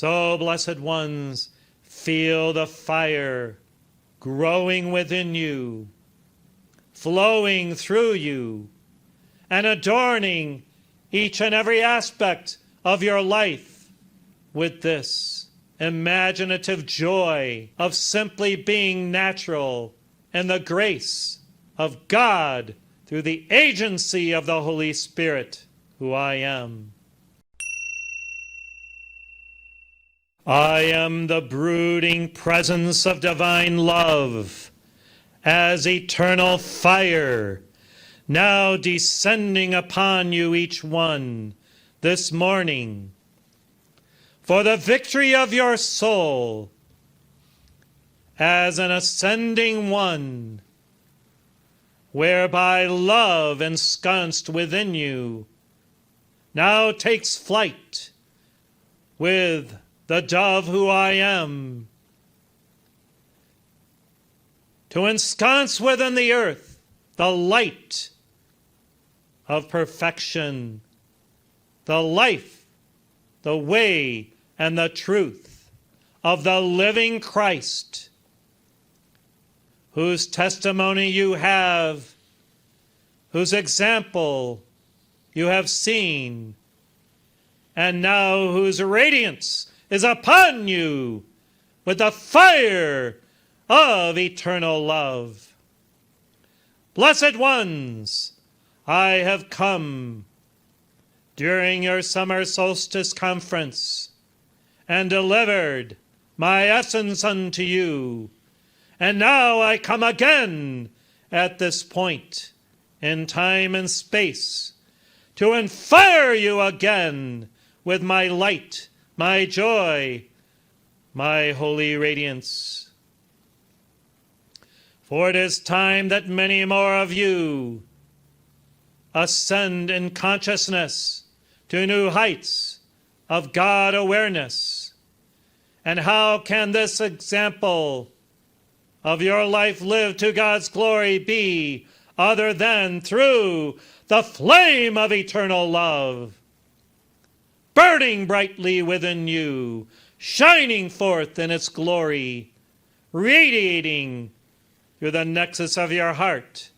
So, blessed ones, feel the fire growing within you, flowing through you, and adorning each and every aspect of your life with this imaginative joy of simply being natural and the grace of God through the agency of the Holy Spirit, who I am. I am the brooding presence of divine love, as eternal fire, now descending upon you each one this morning, for the victory of your soul, as an ascending one, whereby love ensconced within you now takes flight with the dove who I am, to ensconce within the earth the light of perfection, the life, the way, and the truth of the living Christ, whose testimony you have, whose example you have seen, and now whose radiance is upon you with the fire of eternal love. Blessed ones, I have come during your summer solstice conference and delivered my essence unto you. And now I come again at this point in time and space to inspire you again with my light, my joy, my holy radiance. For it is time that many more of you ascend in consciousness to new heights of God awareness. And how can this example of your life lived to God's glory be other than through the flame of eternal love, burning brightly within you, shining forth in its glory, radiating through the nexus of your heart,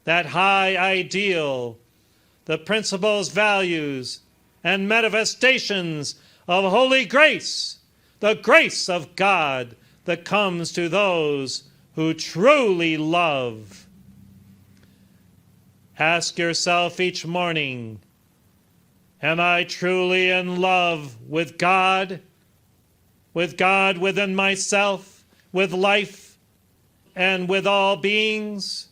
that high ideal, the principles, values, and manifestations of holy grace, the grace of God that comes to those who truly love. Ask yourself each morning, am I truly in love with God within myself, with life, and with all beings?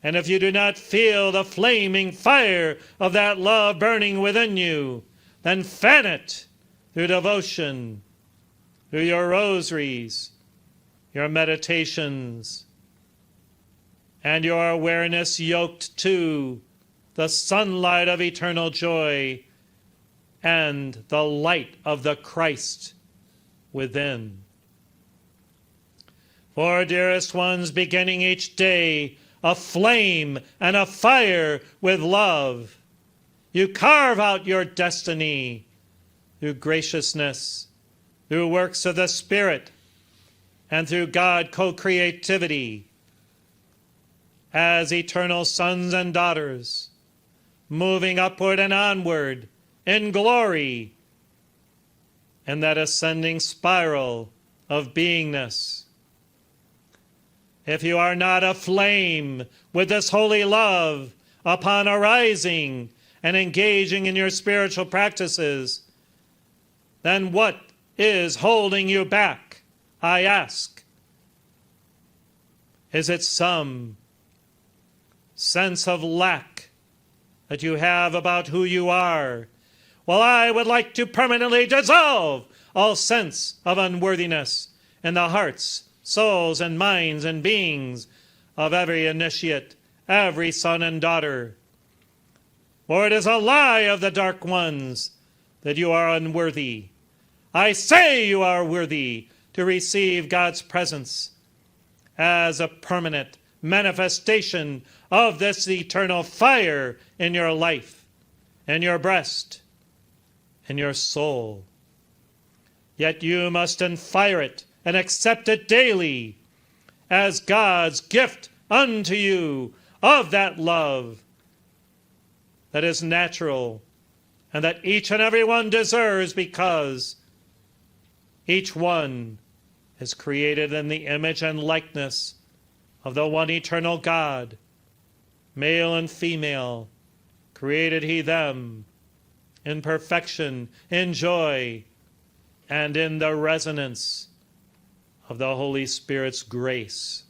And if you do not feel the flaming fire of that love burning within you, then fan it through devotion, through your rosaries, your meditations, and your awareness yoked to the sunlight of eternal joy and the light of the Christ within. For, dearest ones, beginning each day aflame and afire with love, you carve out your destiny through graciousness, through works of the Spirit, and through God co-creativity as eternal sons and daughters, moving upward and onward in glory in that ascending spiral of beingness. If you are not aflame with this holy love upon arising and engaging in your spiritual practices, then what is holding you back, I ask? Is it some sense of lack that you have about who you are? Well, I would like to permanently dissolve all sense of unworthiness in the hearts, souls, and minds and beings of every initiate, every son and daughter. For it is a lie of the dark ones that you are unworthy. I say you are worthy to receive God's presence as a permanent manifestation of this eternal fire in your life, in your breast, in your soul. Yet you must infire it and accept it daily as God's gift unto you of that love that is natural and that each and every one deserves, because each one is created in the image and likeness of the one eternal God. Male and female created he them in perfection, in joy, and in the resonance of the Holy Spirit's grace.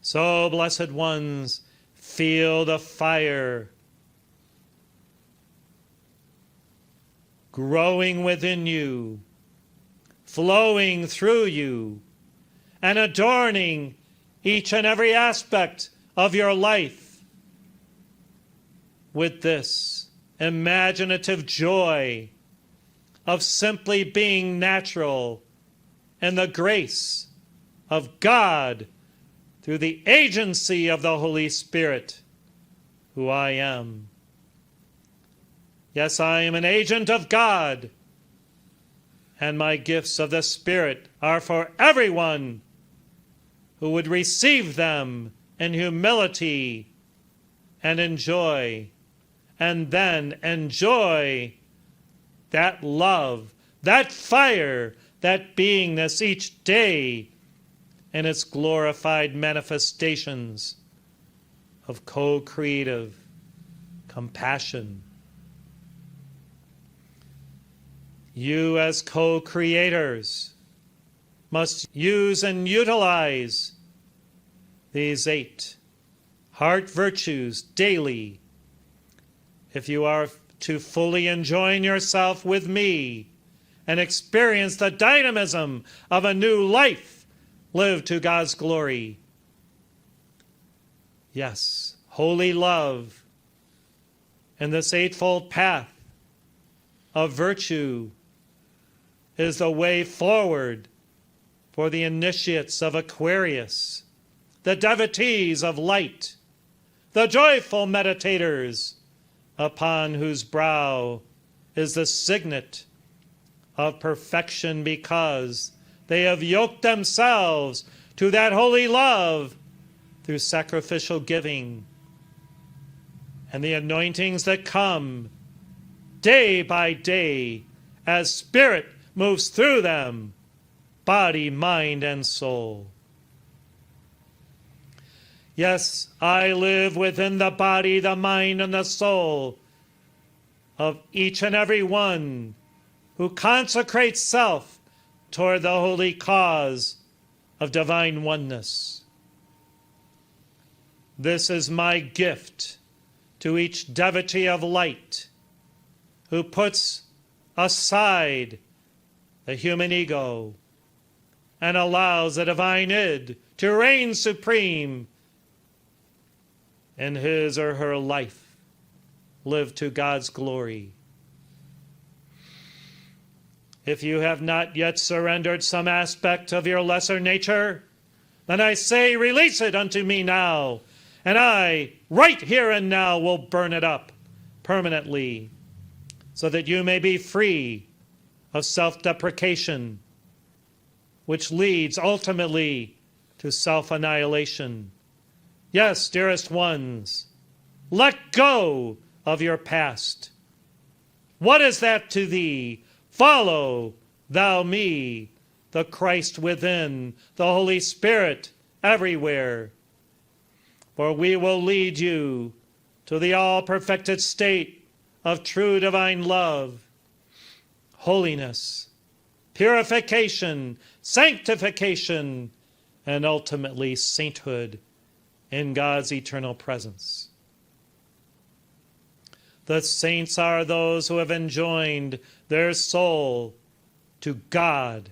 So, blessed ones, feel the fire growing within you, flowing through you, and adorning each and every aspect of your life with this imaginative joy of simply being natural in the grace of God through the agency of the Holy Spirit, who I am. Yes, I am an agent of God, and my gifts of the Spirit are for everyone who would receive them in humility and in joy, and then enjoy that love, that fire, that beingness each day in its glorified manifestations of co-creative compassion. You as co-creators must use and utilize these 8 heart virtues daily if you are to fully enjoin yourself with me and experience the dynamism of a new life lived to God's glory. Yes, holy love in this 8-fold path of virtue is the way forward for the initiates of Aquarius, the devotees of light, the joyful meditators upon whose brow is the signet of perfection, because they have yoked themselves to that holy love through sacrificial giving and the anointings that come day by day as Spirit moves through them, body, mind, and soul. Yes, I live within the body, the mind, and the soul of each and every one who consecrates self toward the holy cause of divine oneness. This is my gift to each devotee of light who puts aside the human ego and allows the divine id to reign supreme in his or her life, live to God's glory. If you have not yet surrendered some aspect of your lesser nature, then I say, release it unto me now, and I, right here and now, will burn it up permanently, so that you may be free of self-deprecation, which leads ultimately to self-annihilation. Yes, dearest ones, let go of your past. What is that to thee? Follow thou me, the Christ within, the Holy Spirit everywhere. For we will lead you to the all-perfected state of true divine love, holiness, purification, sanctification, and ultimately sainthood in God's eternal presence. The saints are those who have enjoined their soul to God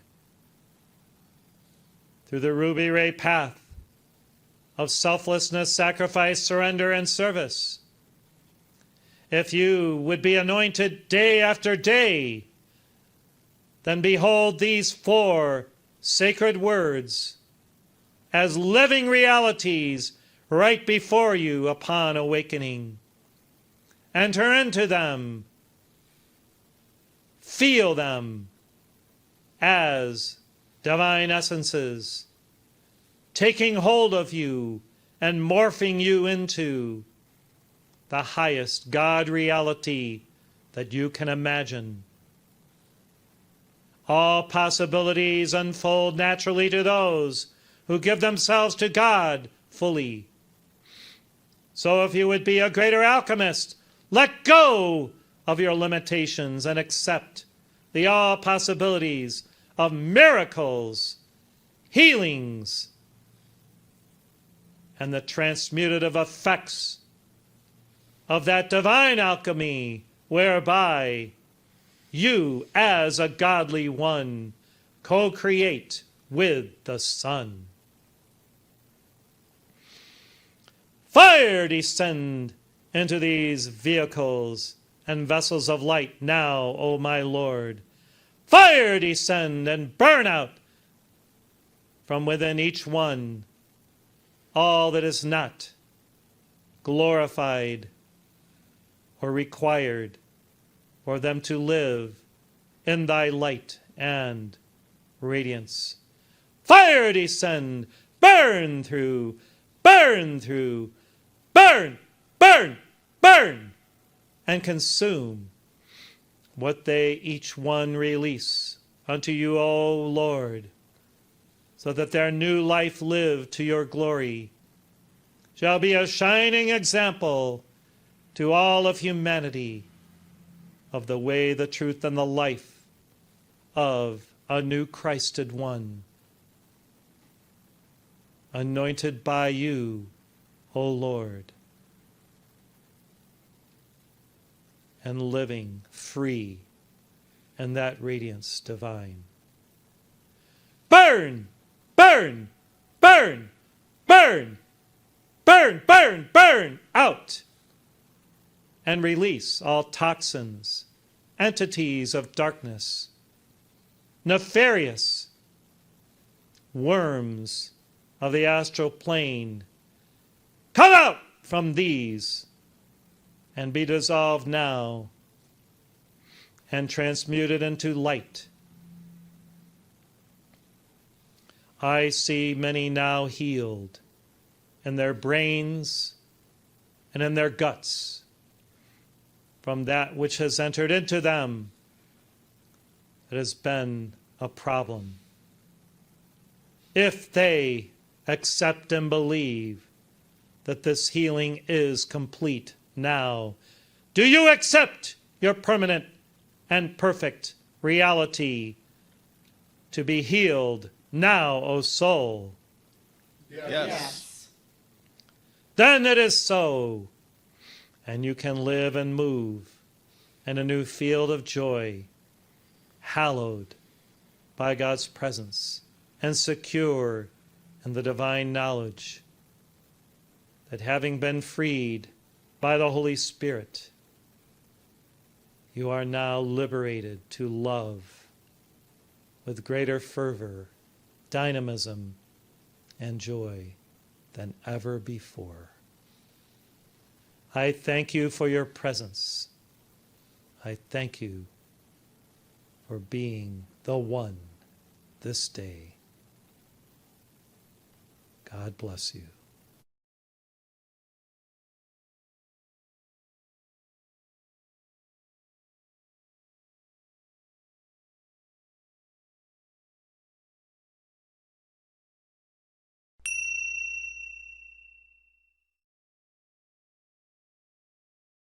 through the ruby ray path of selflessness, sacrifice, surrender, and service. If you would be anointed day after day, then behold these 4 sacred words as living realities right before you upon awakening. Enter into them. feel them as divine essences, taking hold of you and morphing you into the highest God reality that you can imagine. All possibilities unfold naturally to those who give themselves to God fully. So if you would be a greater alchemist, let go of your limitations and accept the all possibilities of miracles, healings, and the transmutative effects of that divine alchemy whereby you, as a godly one, co-create with the sun. Fire descend into these vehicles and vessels of light now, O my Lord. Fire descend and burn out from within each one all that is not glorified or required for them to live in thy light and radiance. Fire descend, burn through, burn through, burn, burn, burn, and consume what they each one release unto you, O Lord, so that their new life lived to your glory shall be a shining example to all of humanity of the way, the truth, and the life of a new Christed one, anointed by you, O Lord, and living free in that radiance divine. Burn, burn, burn, burn, burn, burn, burn out, and release all toxins, entities of darkness, nefarious worms of the astral plane. Come out from these and be dissolved now and transmuted into light. I see many now healed in their brains and in their guts from that which has entered into them that has been a problem. If they accept and believe that this healing is complete now, do you accept your permanent and perfect reality to be healed now, O soul? Yes. Then it is so, and you can live and move in a new field of joy, hallowed by God's presence and secure in the divine knowledge that having been freed by the Holy Spirit, you are now liberated to love with greater fervor, dynamism, and joy than ever before. I thank you for your presence. I thank you for being the one this day. God bless you.